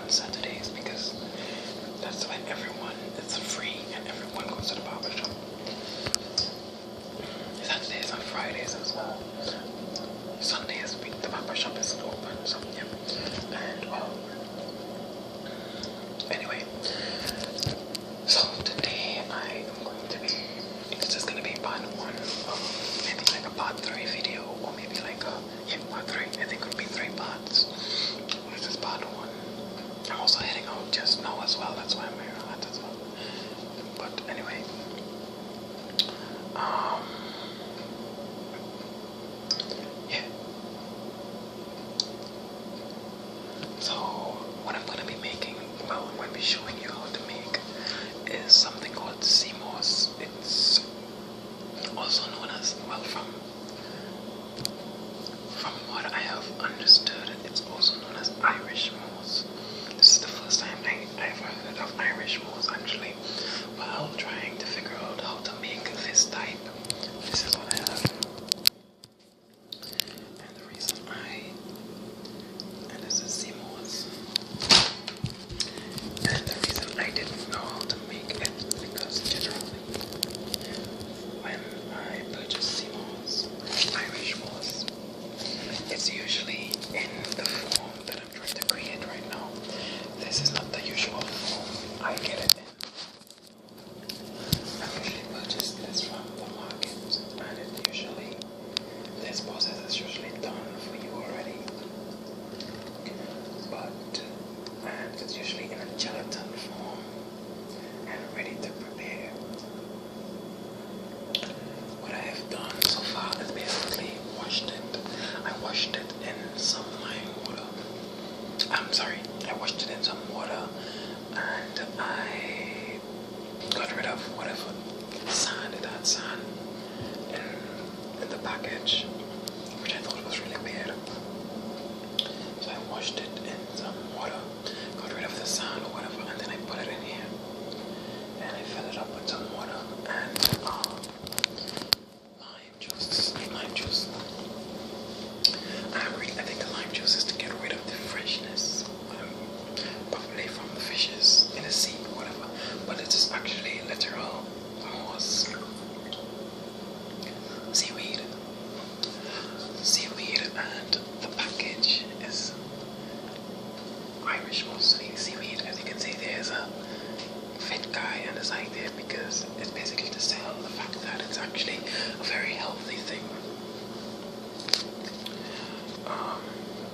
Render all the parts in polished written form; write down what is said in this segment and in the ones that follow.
on Saturdays because that's when it's free and everyone goes to the barber shop. Saturdays and Fridays as well. Sundays the barber shop is open, so yeah. And anyway, so today I am going to be, it's just gonna be part 1 of maybe like a part 3 video, or maybe like a, yeah, part 3, I think it'll be 3 parts. This is part 1. I'm also heading out just now as well, that's why I'm wearing that as well. But anyway, yeah. So what I'm gonna be making, well, I'm gonna be showing you how to make is something called Seamoss. It's also known as, well, from what I have understood, it's also known as Irish moss. This is the first time I ever heard of Irish moss actually. While trying to figure out how to make this type, this is what I have. And the reason and this is Seamoss. And the reason I didn't know how to make it because generally when I purchase Seamoss, Irish moss, it's usually in the form that I'm trying to create right now. This is not the usual form I get it in. I usually purchase this from the market, and it usually, this process is usually done for you already. And it's usually in a gelatin form and ready to prepare. What I have done so far is basically washed it. I washed it in some lime water. I washed it in some water and I got rid of whatever sand, it had sand in the package, which I thought was really weird. So I washed it in some water, got rid of the sand or whatever, and then I put it in here. And I fill it up with some water and lime juice. I think the lime juice is to get rid of the freshness, probably from the fishes in the sea or whatever. But it is actually literal moss, seaweed, and the package is Irish moss seaweed. As you can see, there's a fit guy on the side there because it's basically to sell the fact that it's actually a very healthy thing.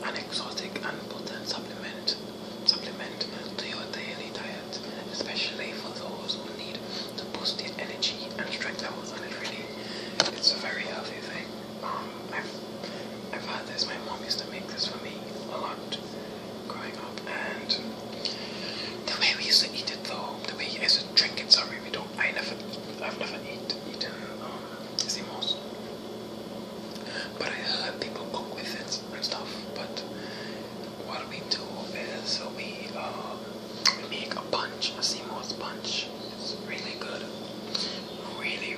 An exotic and potent supplement to your daily diet, especially for those who need to boost their energy and strength levels, and it's a very healthy thing. I've had this, my mom used to make this for me a lot growing up, and the way we used to eat it though, the way I used to drink it, I've never eaten Seamoss. But I heard people cook with it and stuff. But what we do is we make a punch, a Seamoss punch. It's really good, really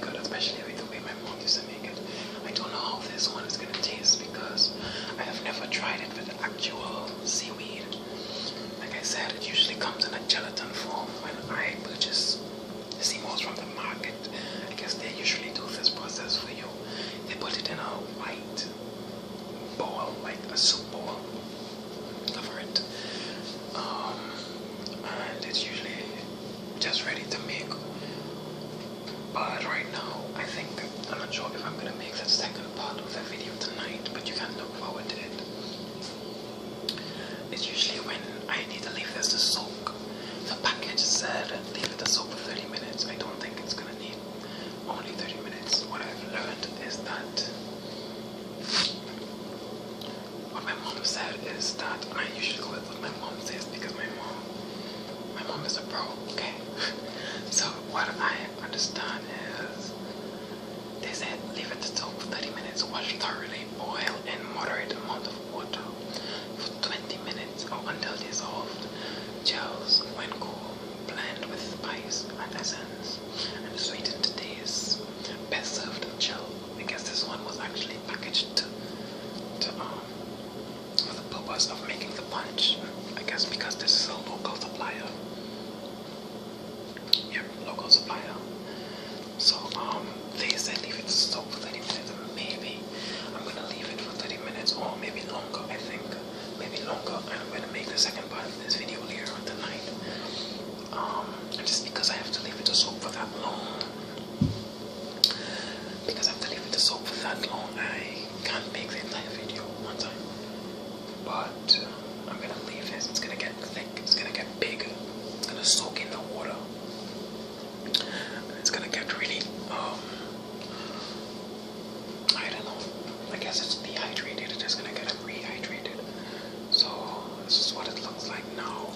good, especially with the way my mom used to make it. I don't know how this one is gonna taste because I have never tried it with the actual seaweed. Like I said, it usually comes in a gelatin form. When I purchase Seamoss from the market, I guess they usually do this process for you. They put it in a white bowl, like a soup bowl, cover it, and it's usually just ready to make. But right now, I'm not sure if I'm gonna make the second part of the video tonight, but you can look forward to it. It's usually when I need to leave this to soak. The package said leave it to soak for 30 minutes. I don't think it's gonna need only 30 minutes. What I've learned is that what my mom said is that, and I usually go with what my mom says because my mom is a pro, okay? So what I understand is they said leave it to soak for 30 minutes, wash thoroughly, boil in moderate amount of water for 20 minutes or until dissolved. Gels when cool, blend with spice and essence and sweeten to taste. Best served chill because this one was actually packaged for the purpose of making the punch. I this because this is a local supplier. Yep, local supplier. So they said leave it to soak for 30 minutes. Maybe I'm gonna leave it for 30 minutes or maybe longer. I think maybe longer, and I'm gonna make the second part of this video later tonight. And just because I have to leave it to soak for that long, I can't make the entire video one time. But I'm gonna leave this. It's gonna get thick. It's gonna get big. It's gonna soak in the water. And it's gonna get really, I don't know. I guess it's dehydrated. It's just gonna get rehydrated. So this is what it looks like now.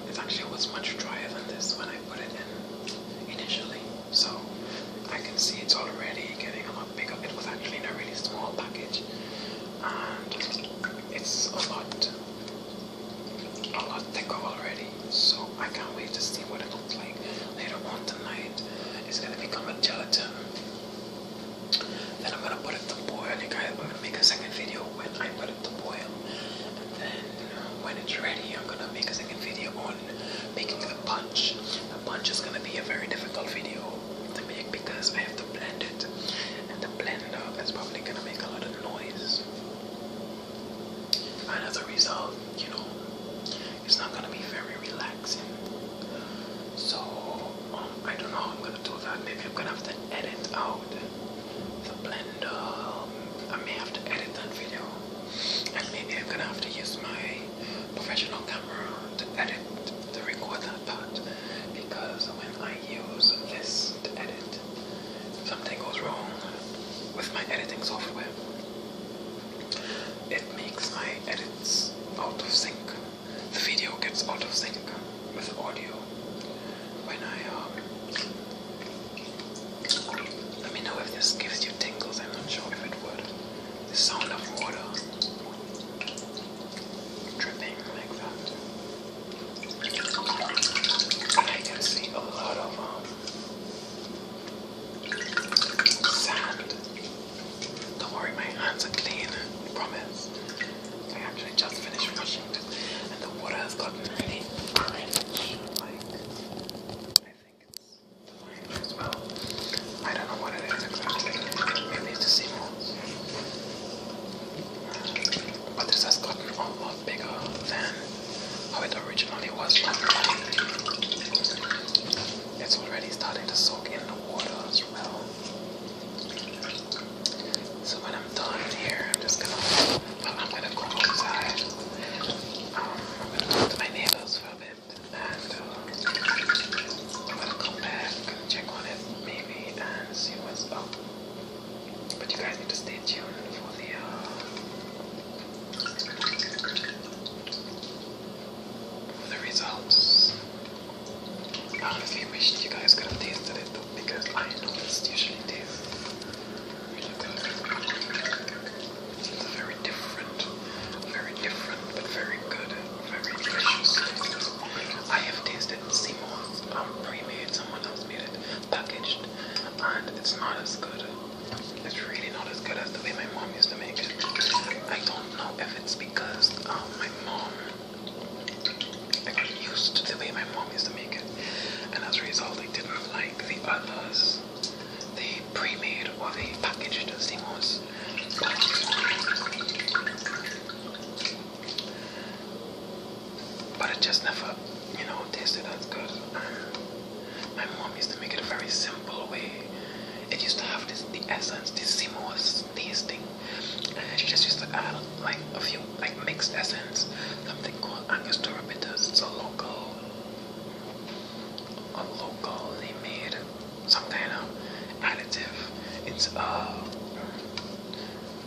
It actually was much drier than this when I put it in initially. So I can see it's already getting a lot bigger. It was actually in a really small package, and it's a lot thicker already. So I can't wait to see what it looks like later on tonight. It's gonna become a gelatin. Then I'm gonna put it to boil. You guys, I'm gonna make a second video when I put it to boil, and then when it's ready, I'm gonna make a second video on making the punch. The punch is gonna be a very difficult video to make because I have to blend it, and the blender is probably gonna make a lot of noise, and as a result, you know, it's not gonna be very relaxing. So I don't know how I'm gonna do that. Maybe I'm gonna have to edit out the blender. I may have to edit that video, and maybe I'm gonna have to use my professional camera to edit, to record that part, because when I use this to edit, something goes wrong with my editing software. It makes my edits out of sync. The video gets out of sync with the audio. When let me know if this gives you tingles. I'm not sure if it would. The sound of water dripping like that. And I can see a lot of sand. Don't worry, my hands are clean, I promise. I actually just finished washing it, and the water has gotten really orange. Like, I think it's fine as well. I don't know what it is exactly. Maybe it's the Seamoss. But this has gotten a lot bigger than how it originally was. It's already starting to soak in the water as well. So when I'm done here, I'm just gonna, I'm gonna go outside. I'm gonna talk to my neighbors for a bit, and I'm gonna come back and check on it maybe and see what's up. But you guys need to stay tuned for the results. I honestly wish you guys could have tasted it though, because I know this usually tastes really good. It's a very different but very good, very delicious taste. I have tasted Seamoss pre-made, someone else made it, packaged, and it's not as good. It's really not as good as the way my mom used to make it. I don't know if it's because my mom, I got used to the way my mom used to make it, and as a result I didn't like the others, the pre-made or the packaged Seamoss. But it just never, you know, tasted as good. My mom used to make it a very simple way. It used to have the essence, the Seamoss tasting, and she just used to add like a few mixed essence, something called Angostura bitters. It's a locally made, some kind of additive. It's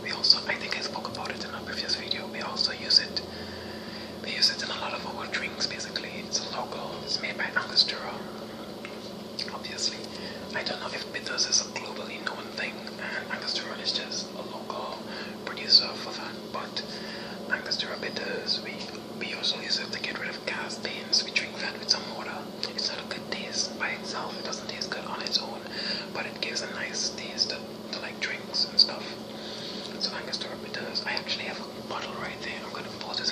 we also, I think I spoke about it in a previous video, we also use it. We use it in a lot of our drinks basically. It's a local, it's made by Angostura. Obviously, I don't know if bitters is a globally known thing, and Angostura is just a local producer for that. But Angostura bitters, we also use it to get rid of gas pains. We drink that with some water. It's not a good taste by itself. It doesn't taste good on its own, but it gives a nice taste to like drinks and stuff. So Angostura bitters, I actually have a bottle right there. I'm gonna pour this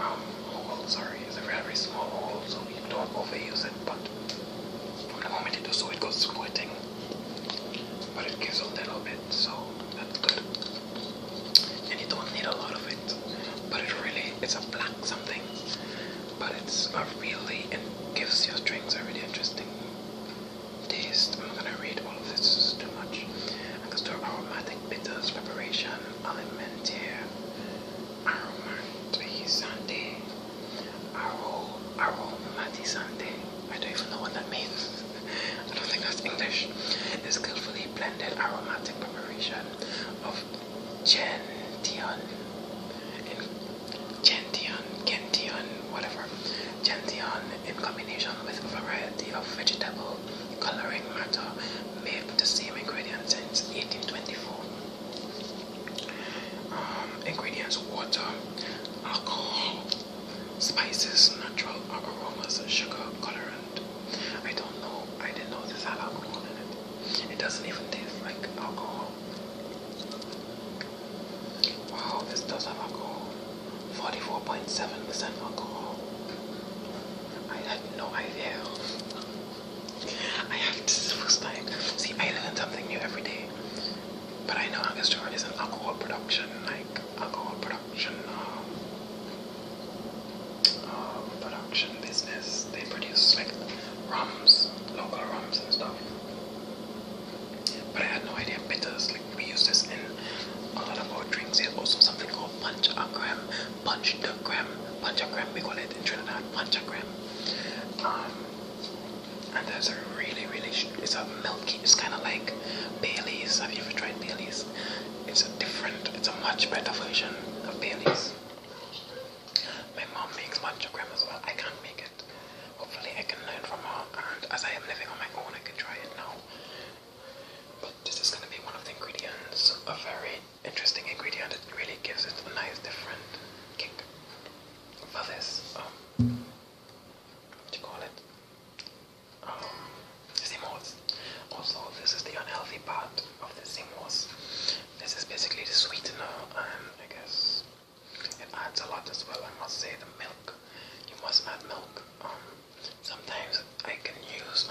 hole, sorry, it's a very small hole, so you don't overuse it, but from the moment you do so, it goes squirting, but it gives a little bit, so that's good. And you don't need a lot of it, but it's a black something, but it's a really, it gives your drinks a really interesting taste. I'm not gonna read all of this, this is too much. Angostura aromatic bitters preparation, alimentaire, aromatizante, aromatizante. I don't even know what that means. I don't think that's English. Is skillfully blended aromatic preparation of gentian in combination with a variety of vegetable coloring matter made with the same ingredients since 1824. Ingredients: water, alcohol, spices, natural aromas, sugar, colorant. I don't know, I didn't know this had alcohol in it. It doesn't even taste like alcohol. Wow, this does have alcohol. 44.7% alcohol. I had no idea. I have this is the first time. See, I learn something new every day. But I know Angostura is an alcohol production, production business. They produce like rums, local rums and stuff. But I had no idea bitters. Like we use this in a lot of our drinks. There's also something called punchagram. We call it in Trinidad punchagram. And there's a really, it's a milky, it's kind of like Baileys. Have you ever tried Baileys? It's a much better version of Baileys. My mom makes punchagram as well. I can't make it. Hopefully I can learn from her, and as I am living on my own, I can try it now. But this is going to be one of the ingredients, a very interesting ingredient. It really gives it a nice different kick for this, what do you call it? Seamoss. Also, this is the unhealthy part of the seamoss. This is basically the sweetener, and I guess it adds a lot as well. I must say, the milk. You must add milk. Sometimes I can use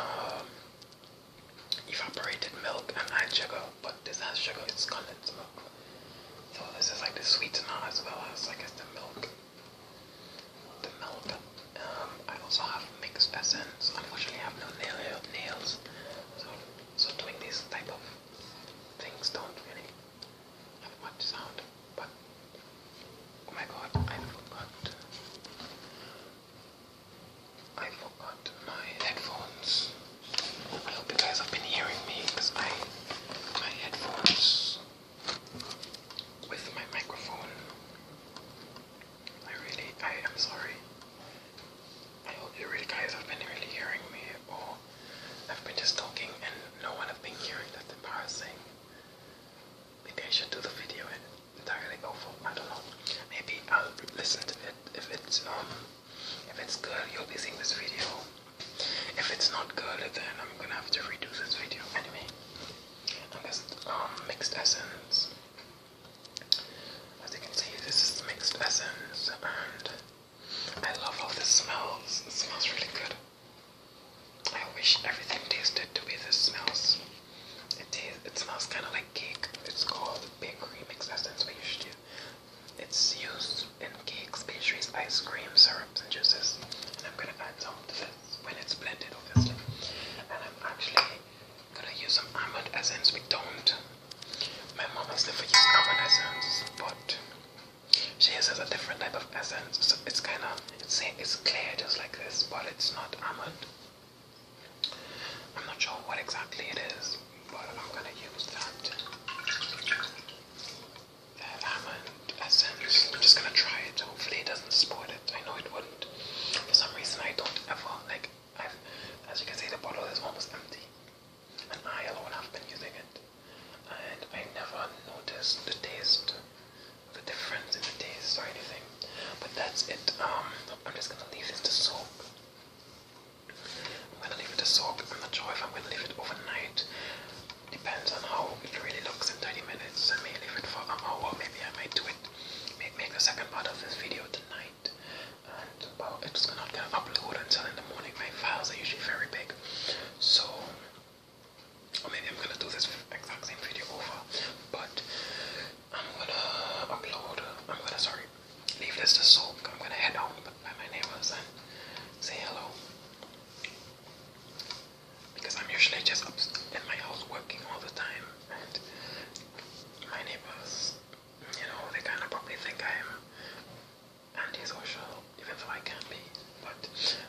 evaporated milk and add sugar, but this has sugar. It's condensed milk. So this is like the sweetener as well as, I guess, the milk. I also have mixed essence. Unfortunately, I have no nails, so doing these type of things don't really have much sound. But oh my god, I forgot my headphones. I hope you guys have been hearing me, because my headphones with my microphone. I am sorry. I hope you guys have been really hearing me, or I've been just talking and no one have been hearing. That's embarrassing. Maybe I should do the video entirely over. I don't know. Maybe I'll listen to it. If it's good, you'll be seeing this video. If it's not good, then I'm gonna have to redo this video. Anyway, I'm just mixed essence. As you can see, this is mixed essence, and I love how this smells. It smells really good. I wish everything tasted to be this smells. It smells kind of like cake. It's called bakery mixed essence. It's used in cakes, pastries, ice cream, syrups, and juices. And I'm gonna add some to this when it's blended, obviously. And I'm actually gonna use some almond essence. We don't. My mom has never used almond essence, but she uses a different type of essence. So it's clear just like this, but it's not almond. I'm not sure what exactly it is, but I'm gonna use that almond essence. I'm just gonna try it. Hopefully it doesn't spoil it. I know it wouldn't. For some reason I don't ever as you can see, the bottle is almost empty, and I alone have been using it, and I never noticed the difference in the taste or anything. But that's it. I'm just gonna leave this to soak. I'm not sure if I'm gonna leave it overnight. Depends on how it really looks in 30 minutes. I may leave it for an hour. Maybe I might do it. Make the second part of this video tonight.